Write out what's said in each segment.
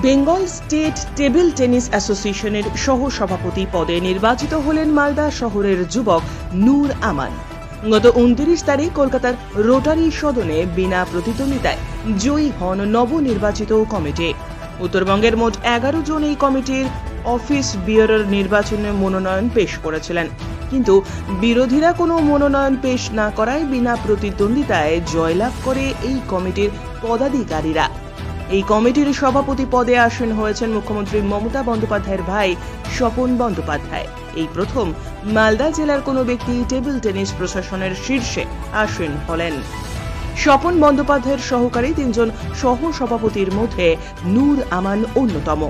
Bengal state table tennis অ্যাসোসিয়েশনের সহ সভাপতি পদে নির্বাচিত হলেন মালদা শহরের যুবক নূর আমান। গত 29 তারিখ কলকাতার রোটারি সদনে বিনা প্রতিদ্বন্দ্বিতায় জয়ী হন নবনির্বাচিত কমিটি। উত্তরবঙ্গের মোট 11 জন এই কমিটির অফিস বিয়ারের নির্বাচনে মনোনয়ন পেশ করেছিলেন, কিন্তু বিরোধীরা কোনো মনোনয়ন পেশ না করায় বিনা প্রতিদ্বন্দ্বিতায় জয়লাভ করে এই কমিটির পদাধিকারীরা। এই কমিটির সভাপতি পদে আসীন হয়েছেন মুখ্যমন্ত্রী মমতা বন্দ্যোপাধ্যায়ের ভাই স্বপন বন্দ্যোপাধ্যায়। এই প্রথম মালদা জেলার কোনো ব্যক্তি টেবিল টেনিস প্রশাসনের শীর্ষে আসীন হলেন। স্বপন বন্দ্যোপাধ্যায়ের সহকারী 3 জন সহ সভাপতির মধ্যে নূর আমান অন্যতম।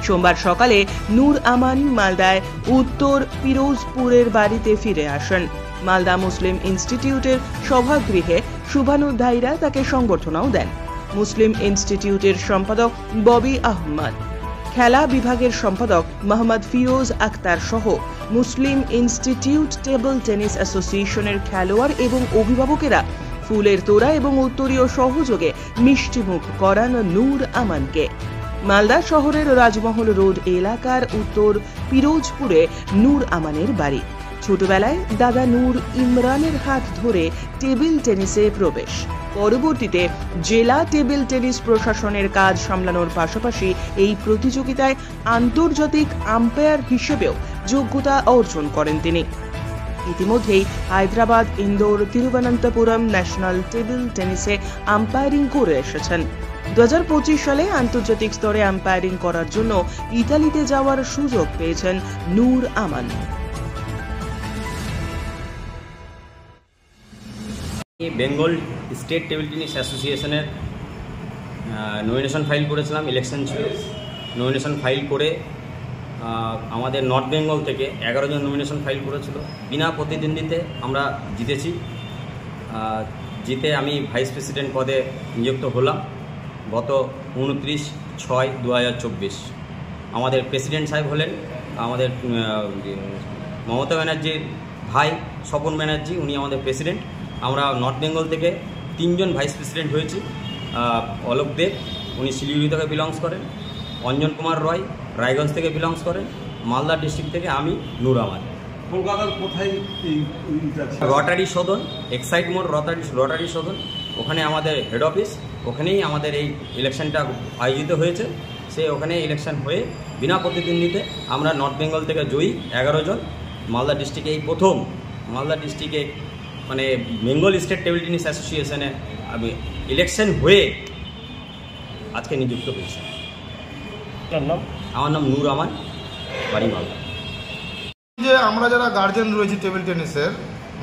সোমবার সকালে নূর আমান মালদায় উত্তর পিরোজপুরের বাড়িতে ফিরে আসেন। মালদা মুসলিম ইনস্টিটিউটের সভাগৃহে শুভানুধ্যায়ীরা তাকে সংবর্ধনাও দেন। মুসলিম ইনস্টিটিউটের সম্পাদক ববি আহমদ, খেলা বিভাগের সম্পাদক মোহাম্মদ ফিরোজ আক্তার সহ মুসলিম ইনস্টিটিউট টেবিল টেনিস অ্যাসোসিয়েশনের খেলোয়াড় এবং অভিভাবকেরা ফুলের তোড়া এবং উত্তরীয় সহযোগে মিষ্টিমুখ করান নূর আমানকে। মালদা শহরের রাজমহল রোড এলাকার উত্তর পিরোজপুরে নূর আমানের বাড়ি। ছোটবেলায় দাদা নূর ইমরানের হাত ধরে টেবিল টেনিসে প্রবেশ। পরবর্তীতে জেলা টেবিল টেনিস প্রশাসনের কাজ সামলানোর পাশাপাশি এই প্রতিযোগিতায় আন্তর্জাতিক আম্পায়ার হিসেবেও যোগ্যতা অর্জন করেন তিনি। ইতিমধ্যেই হায়দ্রাবাদ, ইন্দোর, তিরুবনন্তপুরম ন্যাশনাল টেবিল টেনিসে আম্পায়ারিং করে এসেছেন। 2025 সালে আন্তর্জাতিক স্তরে আম্পায়ারিং করার জন্য ইতালিতে যাওয়ার সুযোগ পেয়েছেন নূর আমান। বেঙ্গল স্টেট টেবিল টেনিস অ্যাসোসিয়েশনের নমিনেশন ফাইল করেছিলাম, ইলেকশন ছিল। নমিনেশন ফাইল করে আমাদের নর্থ বেঙ্গল থেকে 11 জন নমিনেশন ফাইল করেছিল। বিনা প্রতিদ্বন্দ্বিতে আমরা জিতেছি। জিতে আমি ভাইস প্রেসিডেন্ট পদে নিযুক্ত হলাম গত 29/6/2024। আমাদের প্রেসিডেন্ট সাহেব হলেন আমাদের মমতা ব্যানার্জির ভাই স্বপন ব্যানার্জি, উনি আমাদের প্রেসিডেন্ট। আমরা নর্থ বেঙ্গল থেকে 3 জন ভাইস প্রেসিডেন্ট হয়েছি। অলোক দেব, উনি শিলিগুড়ি থেকে বিলংস করেন। অঞ্জন কুমার রয় রায়গঞ্জ থেকে বিলংস করেন। মালদা ডিস্ট্রিক্ট থেকে আমি নূর আমান। কলকাতার কোথায়? রটারি সদন, এক্সাইট মোড় রটারি সদন, ওখানে আমাদের হেড অফিস। ওখানেই আমাদের এই ইলেকশনটা আয়োজিত হয়েছে। ওখানে ইলেকশন হয়ে বিনা প্রতিদ্বন্দ্বিতে আমরা নর্থ বেঙ্গল থেকে জয়ী 11 জন। মালদা ডিস্ট্রিক্টে এই প্রথম মালদা ডিস্ট্রিক্টে মানে বেঙ্গল স্টেট টেবিল টেনিস অ্যাসোসিয়েশনে আমি ইলেকশন হয়ে আজকে নিযুক্ত হয়েছি। আমার নাম নূর আমান, বাড়ি মালদা। যে আমরা যারা গার্জেন রয়েছি টেবিল টেনিসের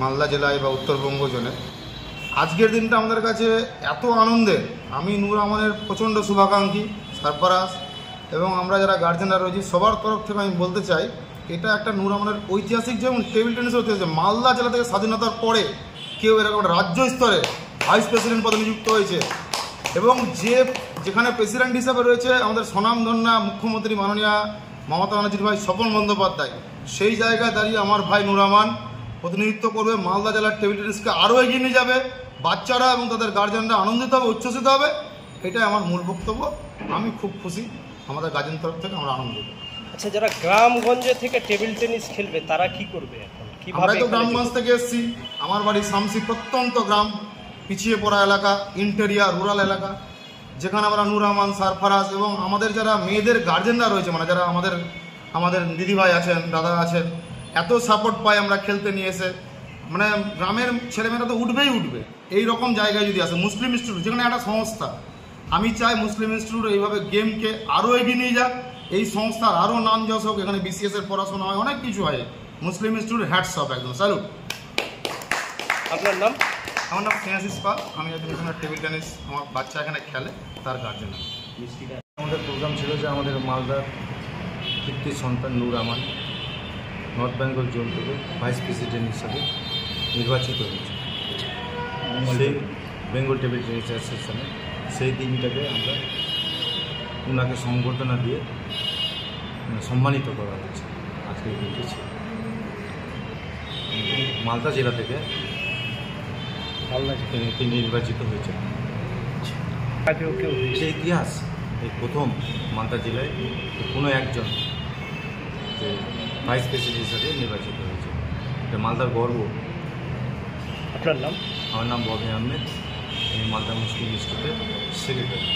মালদা জেলায় বা উত্তরবঙ্গ জোনে, আজকের দিনটা আমাদের কাছে এত আনন্দের। আমি নূর আমানের প্রচণ্ড শুভাকাঙ্ক্ষী, সারফরাজ এবং আমরা যারা গার্জেনরা রয়েছি সবার তরফ থেকে আমি বলতে চাই, এটা একটা নূর আমানের ঐতিহাসিক, যেমন টেবিল টেনিস হচ্ছে মালদা জেলা থেকে স্বাধীনতার পরে কেউ এরকম রাজ্য স্তরে ভাইস প্রেসিডেন্ট পদে নিযুক্ত হয়েছে। এবং যেখানে প্রেসিডেন্ট হিসাবে রয়েছে আমাদের স্বনামধন্যা মুখ্যমন্ত্রী মাননীয় মমতা ব্যানার্জির ভাই স্বপন বন্দ্যোপাধ্যায়, সেই জায়গায় দাঁড়িয়ে আমার ভাই নূর আমান প্রতিনিধিত্ব করবে। মালদা জেলার টেবিল টেনিসকে আরও এগিয়ে নিয়ে যাবে। বাচ্চারা এবং তাদের গার্জেনরা আনন্দিত হবে, উচ্ছ্বসিত হবে। এটাই আমার মূল বক্তব্য। আমি খুব খুশি, আমাদের গার্জেন তরফ থেকে আমরা আনন্দিত। আচ্ছা, যারা গ্রামগঞ্জে থেকে টেবিল টেনিস খেলবে তারা কি করবে এখন? আমরা তো গ্রামগঞ্জ থেকে এসেছি। আমার বাড়ি শামসি, প্রত্যন্ত গ্রাম, পিছিয়ে পড়া এলাকা, ইন্টেরিয়ার রুরাল এলাকা, যেখানে আমরা নূর আমান, সারফরাজ এবং আমাদের যারা মেয়েদের গার্জেনরা রয়েছে, মানে যারা আমাদের দিদিভাই আছেন, দাদা আছেন, এত সাপোর্ট পাই আমরা খেলতে নিয়ে এসে। মানে গ্রামের ছেলেমেয়েরা তো উঠবেই উঠবে এই রকম জায়গায় যদি আসে। মুসলিম ইনস্টিটিউট যেখানে একটা সংস্থা, আমি চাই মুসলিম ইনস্টিটিউট এইভাবে গেমকে আরও এগিয়ে নিয়ে যাক, এই সংস্থার আরও নাম যশ হোক। এখানে BCS এর পড়াশোনা হয়, অনেক কিছু হয়। মুসলিম ইনস্টিটিউট হ্যাটস অফ, একদম স্যালুট। আপনার নাম? আমার নাম ফিয়াজিস পাল। আমি একজন এখানে টেবিল টেনিস, আমার বাচ্চা এখানে খেলে, তার গার্জেন। আমাদের প্রোগ্রাম ছিল যে আমাদের মালদার কীর্তি সন্তান নূর আমান নর্থ বেঙ্গল জোন থেকে ভাইস প্রেসিডেন্ট হিসাবে নির্বাচিত হয়েছে সেই বেঙ্গল টেবিল টেনিস অ্যাসোসিয়েশনে। সেই দিনটাকে আমরা ওনাকে সংবর্ধনা দিয়ে সম্মানিত করা হয়েছে। আজকের দিনটি ছিল মালদা জেলা থেকে তিনি নির্বাচিত হয়েছে। আগে কেউ যে ইতিহাস এই প্রথম মালদা জেলায় কোনো একজন যে ভাইস প্রেসিডেন্ট হিসাবে নির্বাচিত হয়েছে। এটা মালদার গর্ব। আপনার নাম? আমার নাম ববি আহমেদ, আমি মালদা মুসলিম ইনস্টিটিউটের সেক্রেটারি।